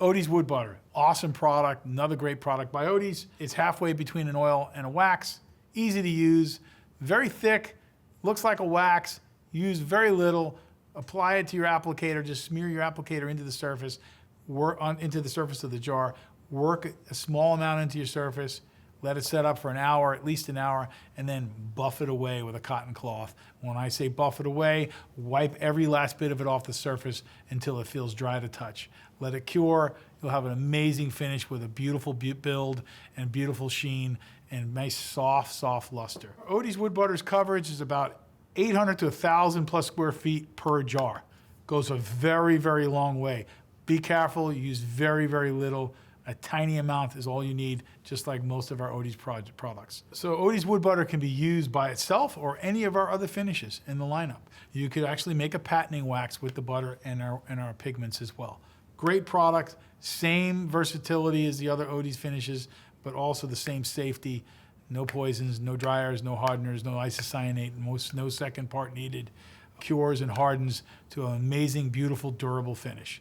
Odie's Wood Butter, awesome product, another great product by Odie's. It's halfway between an oil and a wax, easy to use, very thick, looks like a wax, use very little, apply it to your applicator, just smear your applicator into the surface, into the surface of the jar, work a small amount into your surface, let it set up for an hour, at least an hour, and then buff it away with a cotton cloth. When I say buff it away, wipe every last bit of it off the surface until it feels dry to touch. Let it cure. You'll have an amazing finish with a beautiful build and beautiful sheen and nice soft luster. Odie's Wood Butter's coverage is about 800 to 1,000 plus square feet per jar. Goes a very, very long way. Be careful, use very, very little. A tiny amount is all you need, just like most of our Odie's products. So Odie's Wood Butter can be used by itself or any of our other finishes in the lineup. You could actually make a patterning wax with the butter and our pigments as well. Great product, same versatility as the other Odie's finishes, but also the same safety. No poisons, no dryers, no hardeners, no isocyanate, no second part needed. Cures and hardens to an amazing, beautiful, durable finish.